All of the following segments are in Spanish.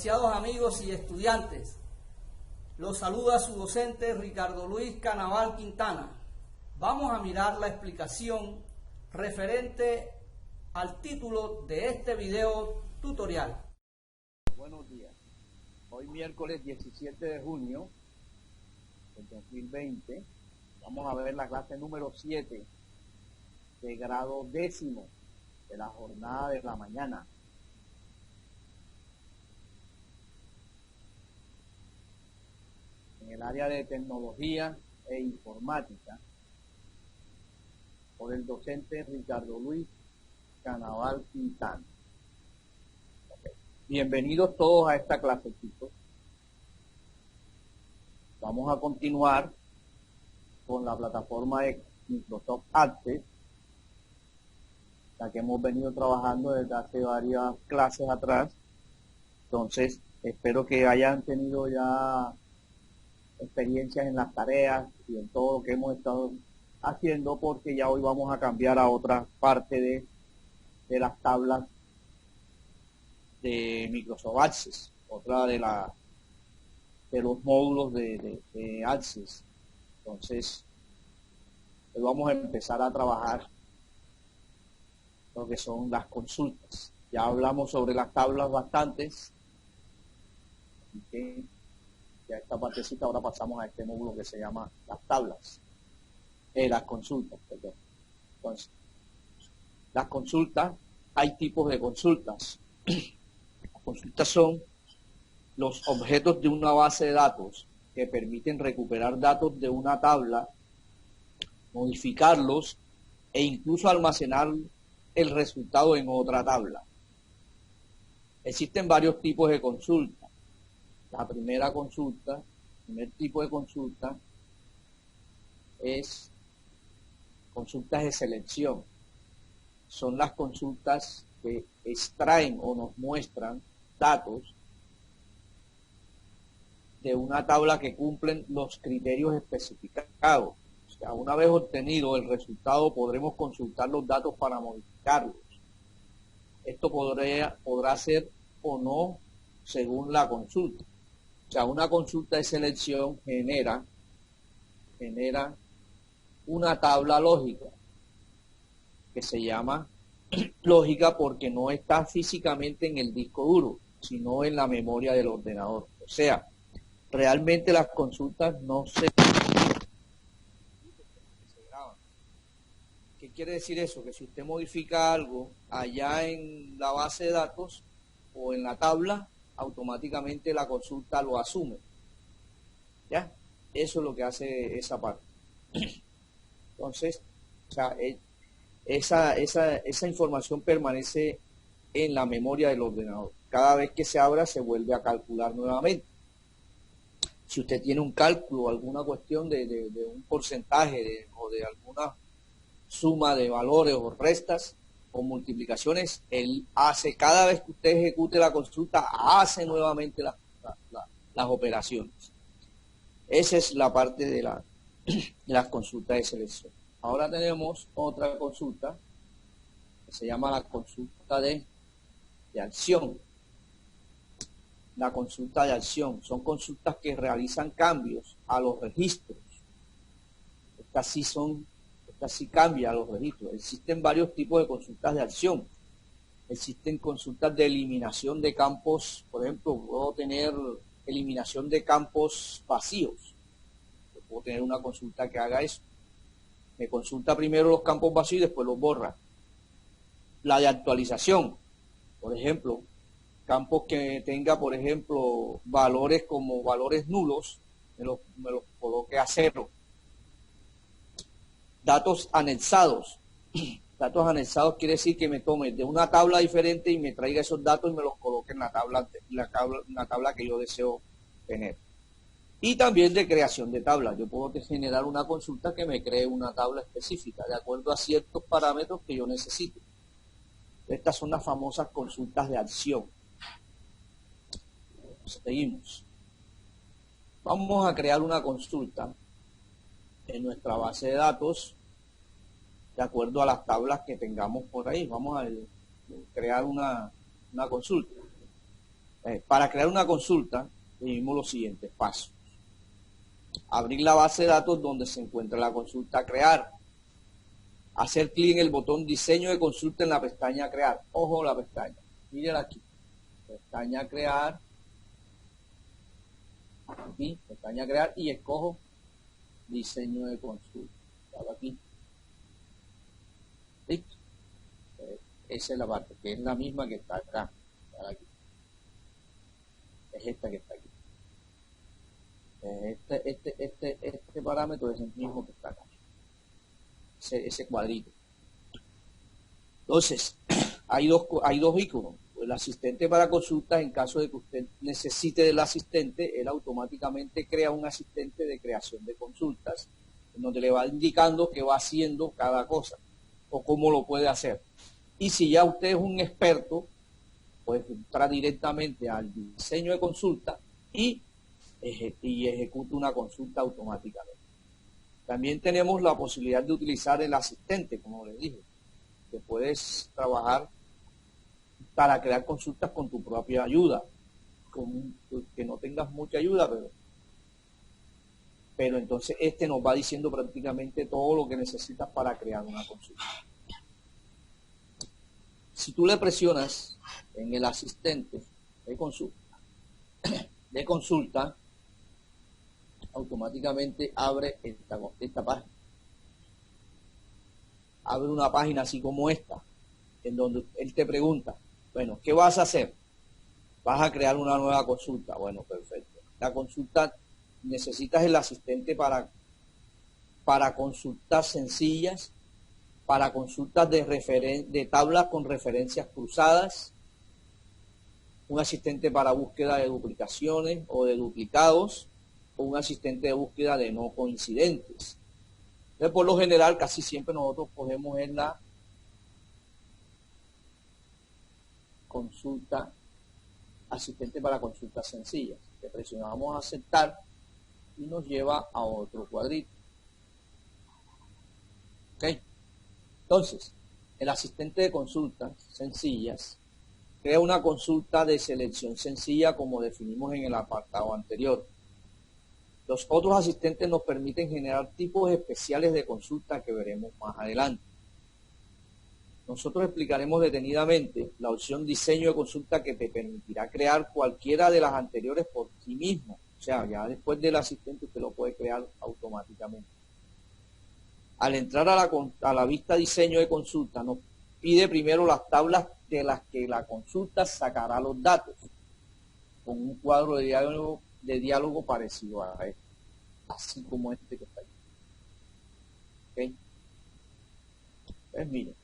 apreciados amigos y estudiantes, los saluda su docente Ricardo Luis Canaval Quintana. Vamos a mirar la explicación referente al título de este video tutorial. Buenos días. Hoy miércoles 17 de junio del 2020 vamos a ver la clase número 7 de grado 10º de la jornada de la mañana. En el área de tecnología e informática, por el docente Ricardo Luis Canaval Quintana. Bienvenidos todos a esta clase, chicos. Vamos a continuar con la plataforma de Microsoft Access, la que hemos venido trabajando desde hace varias clases atrás. Entonces, espero que hayan tenido ya experiencias en las tareas y en todo lo que hemos estado haciendo, porque ya hoy vamos a cambiar a otra parte de las tablas de Microsoft Access, otra de los módulos de Access. Entonces, hoy vamos a empezar a trabajar lo que son las consultas. Ya hablamos sobre las tablas bastantes, así que ya esta partecita, ahora pasamos a este módulo que se llama las tablas, las consultas, perdón. Entonces, las consultas, hay tipos de consultas. Las consultas son los objetos de una base de datos que permiten recuperar datos de una tabla, modificarlos e incluso almacenar el resultado en otra tabla. Existen varios tipos de consultas. La primera consulta, el primer tipo de consulta es consultas de selección. Son las consultas que extraen o nos muestran datos de una tabla que cumplen los criterios especificados. O sea, una vez obtenido el resultado, podremos consultar los datos para modificarlos. Esto podrá ser o no según la consulta. O sea, una consulta de selección genera una tabla lógica que se llama lógica porque no está físicamente en el disco duro, sino en la memoria del ordenador. O sea, realmente las consultas no se graban. ¿Qué quiere decir eso? Que si usted modifica algo allá en la base de datos o en la tabla, automáticamente la consulta lo asume. ¿Ya? Eso es lo que hace esa parte. Entonces, o sea, esa información permanece en la memoria del ordenador. Cada vez que se abra, se vuelve a calcular nuevamente. Si usted tiene un cálculo, alguna cuestión de un porcentaje o de alguna suma de valores o restas o multiplicaciones, él hace, cada vez que usted ejecute la consulta, hace nuevamente las operaciones. Esa es la parte de las consultas de selección. Ahora tenemos otra consulta que se llama la consulta de acción. La consulta de acción son consultas que realizan cambios a los registros. Estas sí cambian a los registros. Existen varios tipos de consultas de acción. Existen consultas de eliminación de campos. Por ejemplo, puedo tener eliminación de campos vacíos. Yo puedo tener una consulta que haga eso. Me consulta primero los campos vacíos y después los borra. La de actualización, por ejemplo, campos que tenga, por ejemplo, valores como valores nulos, me los coloque a 0. Datos anexados. Datos anexados quiere decir que me tome de una tabla diferente y me traiga esos datos y me los coloque en la tabla que yo deseo tener. Y también de creación de tablas. Yo puedo generar una consulta que me cree una tabla específica de acuerdo a ciertos parámetros que yo necesito. Estas son las famosas consultas de acción. Seguimos. Vamos a crear una consulta en nuestra base de datos de acuerdo a las tablas que tengamos por ahí. Vamos a crear una consulta. Para crear una consulta, tenemos los siguientes pasos. Abrir la base de datos donde se encuentra la consulta a crear. Hacer clic en el botón diseño de consulta en la pestaña crear. Ojo la pestaña. Miren aquí. Pestaña crear. Aquí, pestaña crear y escojo diseño de consulta. Aquí. ¿Listo? Esa es la parte, que es la misma que está acá. Aquí. Es esta que está aquí. Este parámetro es el mismo que está acá. Ese cuadrito. Entonces, hay dos iconos. El asistente para consultas, en caso de que usted necesite del asistente, él automáticamente crea un asistente de creación de consultas, en donde le va indicando qué va haciendo cada cosa, o cómo lo puede hacer. Y si ya usted es un experto, pues entra directamente al diseño de consulta y ejecuta una consulta automáticamente. También tenemos la posibilidad de utilizar el asistente, como les dije, que puedes trabajar para crear consultas con tu propia ayuda, que no tengas mucha ayuda, pero entonces nos va diciendo prácticamente todo lo que necesitas para crear una consulta. Si tú le presionas en el asistente de consulta, automáticamente abre esta página. Abre una página así como esta, en donde él te pregunta, bueno, ¿qué vas a hacer? Vas a crear una nueva consulta. Bueno, perfecto. La consulta, necesitas el asistente para consultas sencillas, para consultas de tablas con referencias cruzadas, un asistente para búsqueda de duplicaciones o de duplicados, o un asistente de búsqueda de no coincidentes. Entonces, por lo general, casi siempre nosotros cogemos en la consulta, asistente para consultas sencillas. Le presionamos aceptar y nos lleva a otro cuadrito. ¿Ok? Entonces, el asistente de consultas sencillas crea una consulta de selección sencilla como definimos en el apartado anterior. Los otros asistentes nos permiten generar tipos especiales de consulta que veremos más adelante. Nosotros explicaremos detenidamente la opción diseño de consulta que te permitirá crear cualquiera de las anteriores por ti mismo. O sea, ya después del asistente usted lo puede crear automáticamente. Al entrar a la vista diseño de consulta, nos pide primero las tablas de las que la consulta sacará los datos, con un cuadro de diálogo parecido a este, así como este que está aquí. ¿Okay? Pues miren,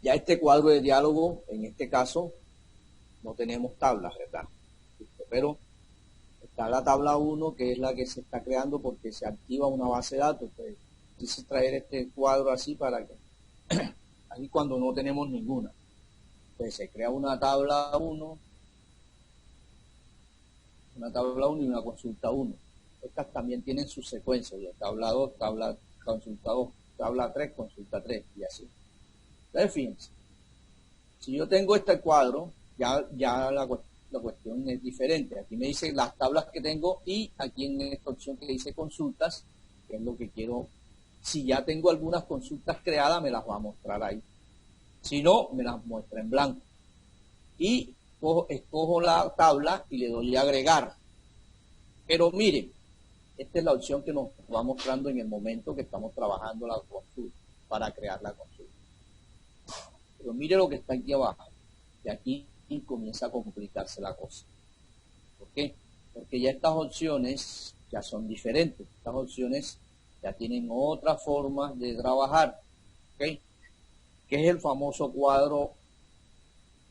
ya este cuadro de diálogo, en este caso, no tenemos tablas, ¿verdad? Pero está la tabla 1, que es la que se está creando porque se activa una base de datos. Pues quise traer este cuadro así para que, aquí cuando no tenemos ninguna, pues se crea una tabla 1, y una consulta 1. Estas también tienen su secuencia, ya tabla 2, consulta 2, tabla 3, consulta 3, y así. Entonces, fíjense, si yo tengo este cuadro, ya la cuestión es diferente. Aquí me dice las tablas que tengo y aquí en esta opción que dice consultas, que es lo que quiero. Si ya tengo algunas consultas creadas, me las va a mostrar ahí. Si no, me las muestra en blanco. Y escojo la tabla y le doy a agregar. Pero miren, esta es la opción que nos va mostrando en el momento que estamos trabajando la consulta, para crear la consulta. Pero mire lo que está aquí abajo. Y aquí comienza a complicarse la cosa. ¿Por qué? Porque ya estas opciones ya son diferentes. Estas opciones ya tienen otra forma de trabajar. ¿Ok? Que es el famoso cuadro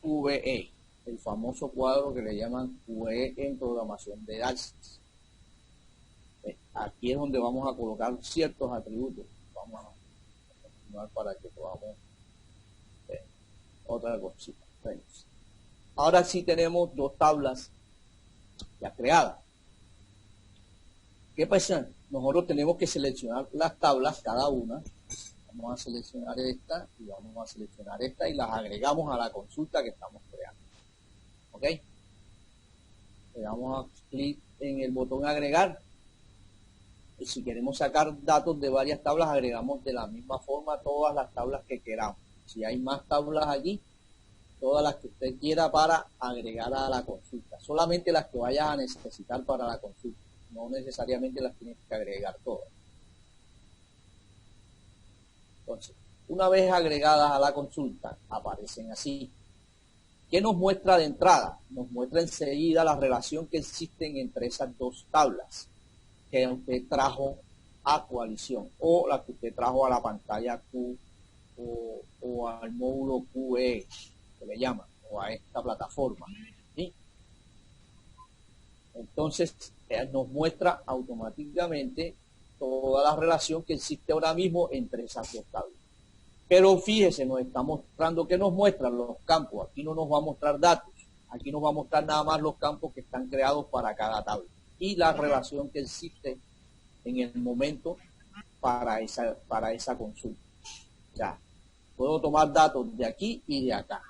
VE. El famoso cuadro que le llaman VE en programación de DALSIS. Aquí es donde vamos a colocar ciertos atributos. Vamos a continuar para que podamos ver otra cosita. Ahora sí tenemos dos tablas ya creadas. ¿Qué pasa? Nosotros tenemos que seleccionar las tablas, cada una. Vamos a seleccionar esta y vamos a seleccionar esta y las agregamos a la consulta que estamos creando. ¿ok? Le damos clic en el botón agregar. Y si queremos sacar datos de varias tablas, agregamos de la misma forma todas las tablas que queramos. Si hay más tablas allí, todas las que usted quiera para agregar a la consulta. Solamente las que vaya a necesitar para la consulta. No necesariamente las tienes que agregar todas. Entonces, una vez agregadas a la consulta, aparecen así. ¿Qué nos muestra de entrada? Nos muestra enseguida la relación que existen entre esas dos tablas que usted trajo a coalición o la que usted trajo a la pantalla Q o al módulo QE, que le llaman, o a esta plataforma. ¿Sí? Entonces, nos muestra automáticamente toda la relación que existe ahora mismo entre esas dos tablas. Pero fíjese, nos está mostrando que nos muestran los campos. Aquí no nos va a mostrar datos. Aquí nos va a mostrar nada más los campos que están creados para cada tabla. Y la relación que existe en el momento para esa consulta. Ya. Puedo tomar datos de aquí y de acá.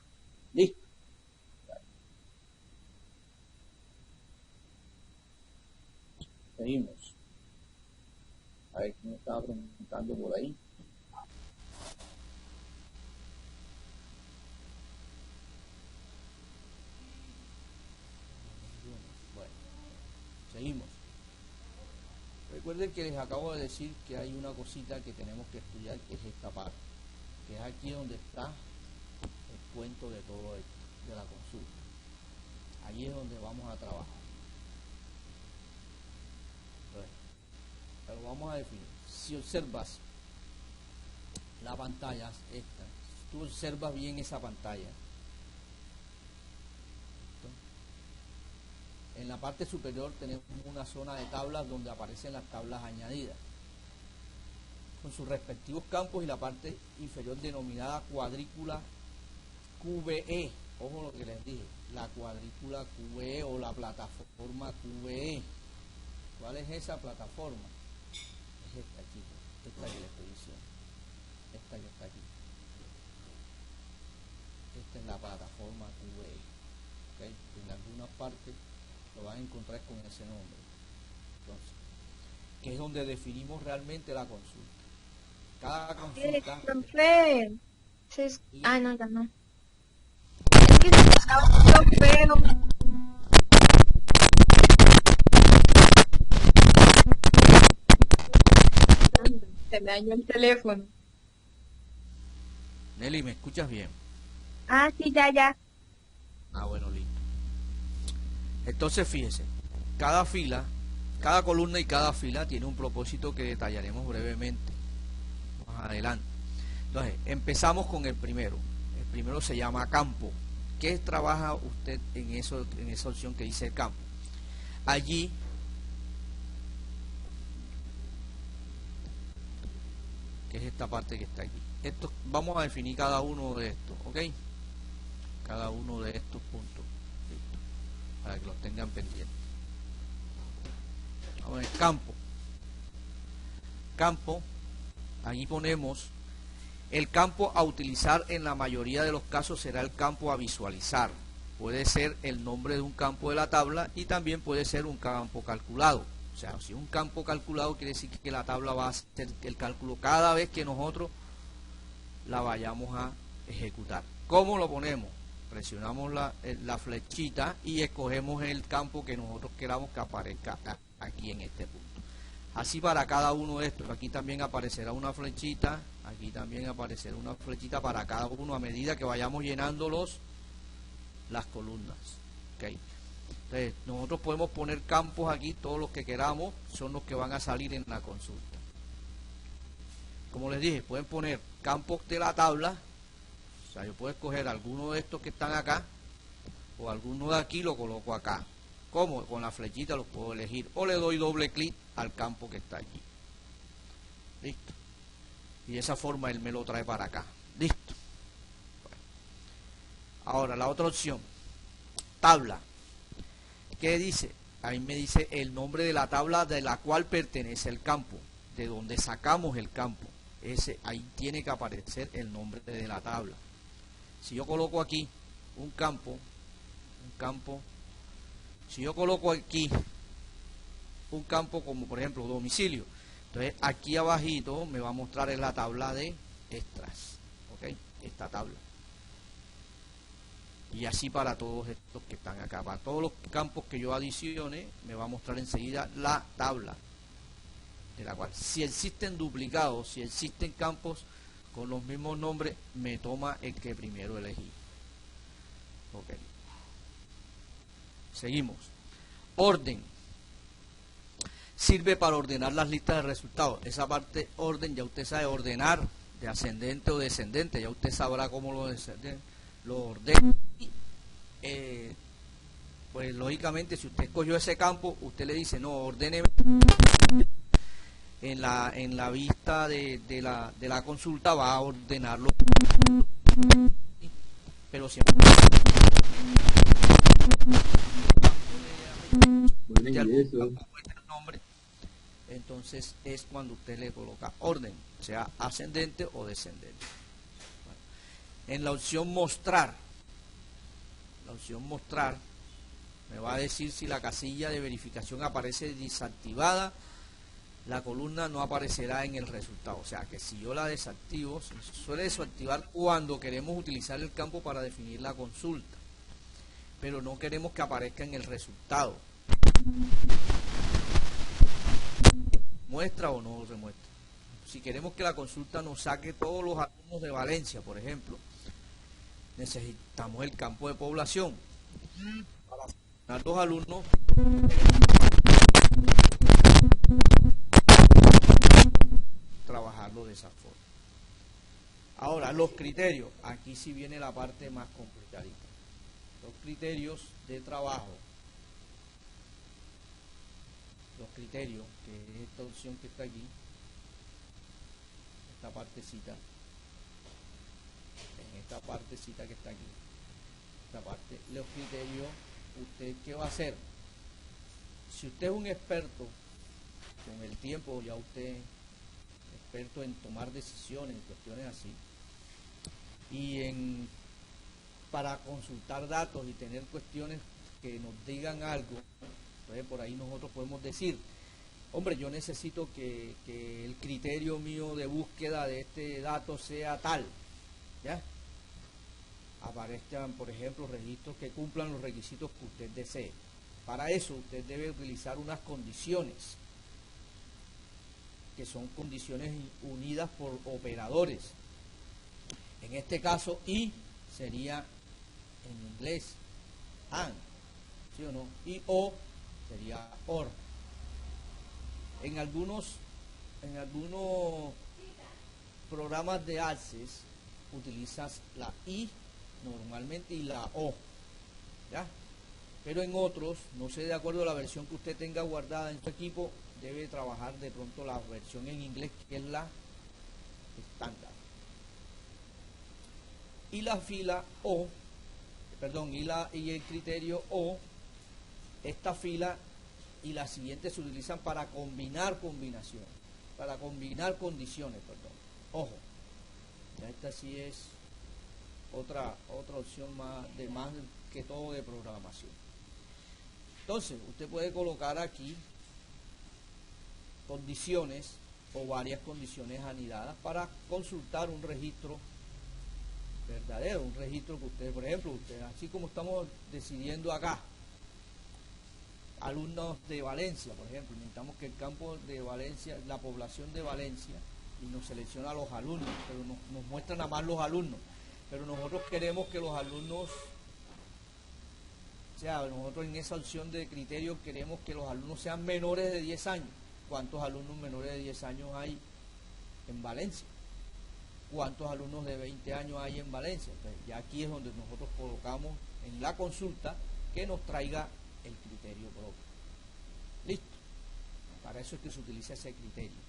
¿Listo? Seguimos. A ver quién me estaba preguntando por ahí. Bueno, seguimos. Recuerden que les acabo de decir que hay una cosita que tenemos que estudiar, que es esta parte, que es aquí donde está el cuento de todo esto, de la consulta. Ahí es donde vamos a trabajar. Pero vamos a definir. Si observas la pantalla esta, tú observas bien esa pantalla. En la parte superior tenemos una zona de tablas donde aparecen las tablas añadidas con sus respectivos campos y la parte inferior denominada cuadrícula QVE. Ojo lo que les dije, la cuadrícula QVE o la plataforma QVE. ¿Cuál es esa plataforma? Es esta, chicos, esta que les estoy diciendo, esta que está aquí. Esta es la plataforma QVE. ¿Okay? En algunas partes lo van a encontrar con ese nombre. Entonces, que es donde definimos realmente la consulta. Cada consulta... profe. Ah, no, ya no. Es que se está un feo. Se me dañó el teléfono. Nelly, ¿me escuchas bien? Ah, sí, ya. Ah, bueno, listo. Entonces, fíjese, cada fila, cada columna y cada fila tiene un propósito que detallaremos brevemente más adelante. Entonces, empezamos con el primero. El primero se llama campo. ¿Qué trabaja usted en esa opción que dice campo? Allí que es esta parte que está aquí. Esto, vamos a definir cada uno de estos, ¿ok? Cada uno de estos puntos, listo, para que los tengan pendientes. Vamos a ver, campo. Campo, allí ponemos el campo a utilizar en la mayoría de los casos será el campo a visualizar. Puede ser el nombre de un campo de la tabla y también puede ser un campo calculado. O sea, si un campo calculado quiere decir que la tabla va a hacer el cálculo cada vez que nosotros la vayamos a ejecutar. ¿Cómo lo ponemos? Presionamos la flechita y escogemos el campo que nosotros queramos que aparezca aquí en este punto. Así para cada uno de estos. Aquí también aparecerá una flechita, aquí también aparecerá una flechita para cada uno a medida que vayamos llenando las columnas. ¿Okay? Entonces, nosotros podemos poner campos aquí, todos los que queramos son los que van a salir en la consulta. Como les dije, pueden poner campos de la tabla, o sea, yo puedo escoger alguno de estos que están acá, o alguno de aquí lo coloco acá. ¿Cómo? Con la flechita los puedo elegir, o le doy doble clic al campo que está allí. Listo. Y de esa forma él me lo trae para acá. Listo. Bueno. Ahora, la otra opción, tabla. ¿Qué dice? Ahí me dice el nombre de la tabla de la cual pertenece el campo, de donde sacamos el campo. Ahí tiene que aparecer el nombre de la tabla. Si yo coloco aquí un campo, un campo. Si yo coloco aquí un campo como por ejemplo domicilio, entonces aquí abajito me va a mostrar en la tabla de extras, ¿ok? Esta tabla. Y así para todos estos que están acá, para todos los campos que yo adicione, me va a mostrar enseguida la tabla, de la cual si existen duplicados, si existen campos con los mismos nombres, me toma el que primero elegí. Ok. Seguimos. Orden. Sirve para ordenar las listas de resultados. Esa parte orden, ya usted sabe ordenar de ascendente o descendente, ya usted sabrá cómo lo ordena. Pues lógicamente si usted escogió ese campo, usted le dice, no, ordéneme en la vista de la consulta, va a ordenarlo, pero siempre el nombre, entonces es cuando usted le coloca orden, sea ascendente o descendente. Bueno, en la opción mostrar me va a decir si la casilla de verificación aparece desactivada, la columna no aparecerá en el resultado. O sea que si yo la desactivo, se suele desactivar cuando queremos utilizar el campo para definir la consulta, pero no queremos que aparezca en el resultado. ¿Muestra o no se muestra? Si queremos que la consulta nos saque todos los alumnos de Valencia, por ejemplo, necesitamos el campo de población. Para asignar los alumnos, trabajarlo de esa forma. Ahora, los criterios. Aquí sí viene la parte más complicadita. Los criterios de trabajo. Los criterios, que es esta opción que está aquí, esta partecita, en esta partecita que está aquí, esta parte, los criterios, ¿usted qué va a hacer? Si usted es un experto, con el tiempo ya usted experto en tomar decisiones, cuestiones así, y para consultar datos y tener cuestiones que nos digan algo, entonces por ahí nosotros podemos decir, hombre, yo necesito que el criterio mío de búsqueda de este dato sea tal, ¿ya? Aparezcan, por ejemplo, registros que cumplan los requisitos que usted desee. Para eso usted debe utilizar unas condiciones, que son condiciones unidas por operadores. En este caso, y sería en inglés and, ¿sí o no? Y o sería or. En algunos programas de Access utilizas la i normalmente y la o, ¿ya? Pero en otros, no sé, de acuerdo a la versión que usted tenga guardada en su equipo, debe trabajar de pronto la versión en inglés, que es la estándar. Y la fila o, perdón, y el criterio o, esta fila y la siguiente se utilizan para combinar combinaciones, para combinar condiciones, perdón. Ojo, ya esta sí es otra opción más que todo de programación. Entonces, usted puede colocar aquí condiciones o varias condiciones anidadas para consultar un registro verdadero, un registro que usted, por ejemplo, así como estamos decidiendo acá, alumnos de Valencia, por ejemplo, necesitamos que el campo de Valencia, la población de Valencia, y nos selecciona a los alumnos, pero nos muestran a más los alumnos, pero nosotros queremos que los alumnos, o sea, nosotros en esa opción de criterio queremos que los alumnos sean menores de 10 años. ¿Cuántos alumnos menores de 10 años hay en Valencia? ¿Cuántos alumnos de 20 años hay en Valencia? Entonces, ya aquí es donde nosotros colocamos en la consulta que nos traiga el criterio propio. Listo. Para eso es que se utiliza ese criterio.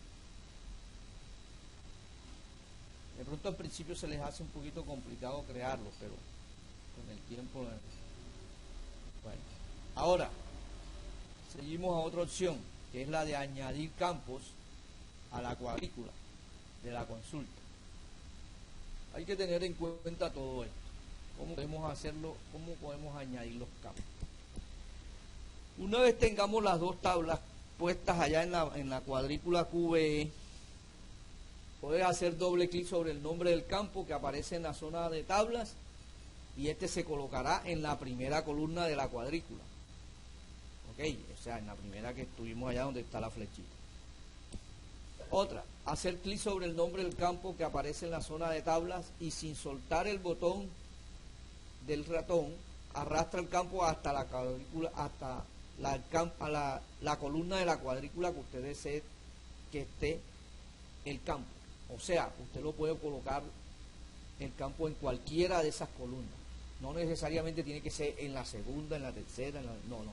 De pronto al principio se les hace un poquito complicado crearlo, pero con el tiempo... Bueno, ahora seguimos a otra opción, que es la de añadir campos a la cuadrícula de la consulta. Hay que tener en cuenta todo esto. ¿Cómo podemos hacerlo? ¿Cómo podemos añadir los campos? Una vez tengamos las dos tablas puestas allá en la cuadrícula QVE, puedes hacer doble clic sobre el nombre del campo que aparece en la zona de tablas y este se colocará en la primera columna de la cuadrícula. Ok, o sea, en la primera que estuvimos allá donde está la flechita. Otra, hacer clic sobre el nombre del campo que aparece en la zona de tablas y sin soltar el botón del ratón, arrastra el campo hasta la cuadrícula, hasta la columna de la cuadrícula que usted desee que esté el campo. O sea, usted lo puede colocar el campo en cualquiera de esas columnas. No necesariamente tiene que ser en la segunda, en la tercera, no.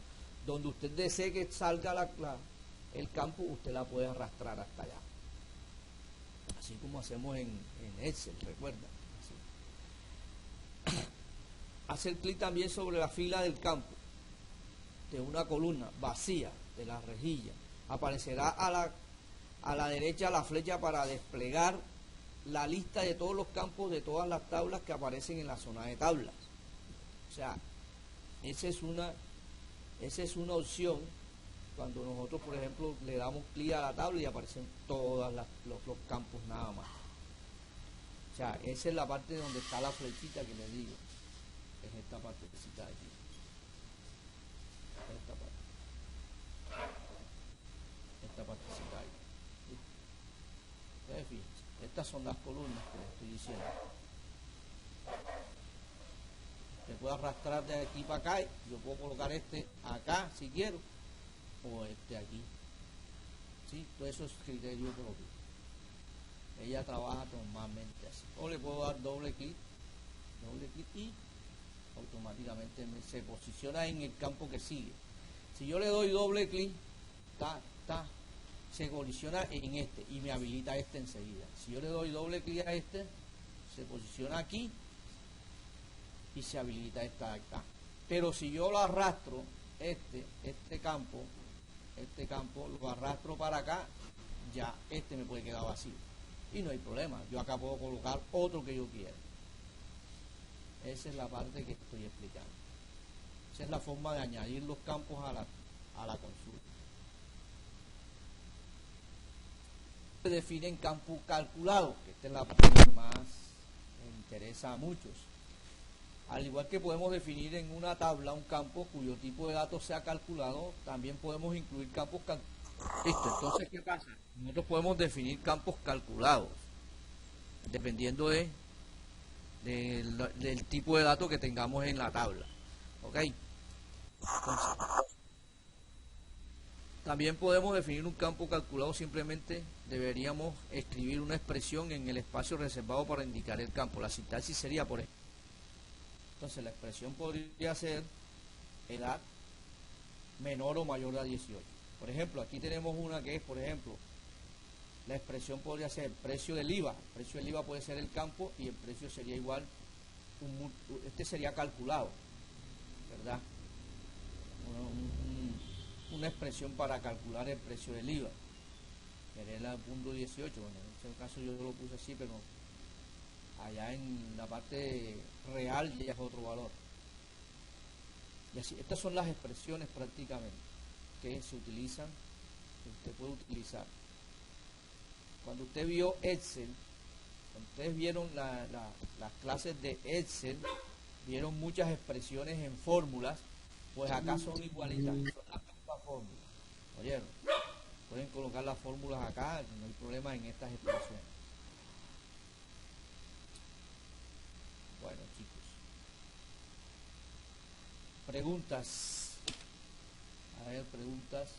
Donde usted desee que salga el campo, usted la puede arrastrar hasta allá. Así como hacemos en Excel, recuerda. Así. Hacer clic también sobre la fila del campo de una columna vacía de la rejilla. Aparecerá a la derecha la flecha para desplegar la lista de todos los campos de todas las tablas que aparecen en la zona de tablas. O sea, esa es una opción cuando nosotros, por ejemplo, le damos clic a la tabla y aparecen todos los campos nada más. O sea, esa es la parte donde está la flechita que le digo. Es esta partecita de aquí. Esta partecita ahí. Ustedes fíjense, estas son las columnas que les estoy diciendo. Te puedo arrastrar de aquí para acá. Yo puedo colocar este acá si quiero, o este aquí. ¿Sí? Todo eso es criterio propio. Ella trabaja normalmente así. O le puedo dar doble clic y automáticamente se posiciona en el campo que sigue. Si yo le doy doble clic, se colisiona en este y me habilita este enseguida. Si yo le doy doble clic a este, se posiciona aquí y se habilita esta de acá. Pero si yo lo arrastro, este campo lo arrastro para acá, ya este me puede quedar vacío. Y no hay problema, yo acá puedo colocar otro que yo quiera. Esa es la parte que estoy explicando. Esa es la forma de añadir los campos a la consulta. Se definen campos calculados, que esta es la parte que más interesa a muchos. Al igual que podemos definir en una tabla un campo cuyo tipo de datos sea calculado, también podemos incluir campos calculados. Listo, entonces, ¿qué pasa? Nosotros podemos definir campos calculados, dependiendo del tipo de datos que tengamos en la tabla. ¿Ok? Entonces, también podemos definir un campo calculado, simplemente deberíamos escribir una expresión en el espacio reservado para indicar el campo. La sintaxis sería por ejemplo. Entonces la expresión podría ser edad menor o mayor a 18. Por ejemplo, aquí tenemos una que es, por ejemplo, la expresión podría ser precio del IVA. El precio del IVA puede ser el campo y el precio sería igual, este sería calculado, ¿verdad? Una expresión para calcular el precio del IVA. Que es el punto 18. Bueno, en este caso yo lo puse así, pero allá en la parte real ya es otro valor. Y así, estas son las expresiones prácticamente que se utilizan, que usted puede utilizar. Cuando usted vio Excel, cuando ustedes vieron las clases de Excel, vieron muchas expresiones en fórmulas, pues acá son igualitas, son las mismas fórmulas. ¿Oyeron? Pueden colocar las fórmulas acá, no hay problema en estas expresiones. Bueno, chicos. Preguntas. A ver, preguntas.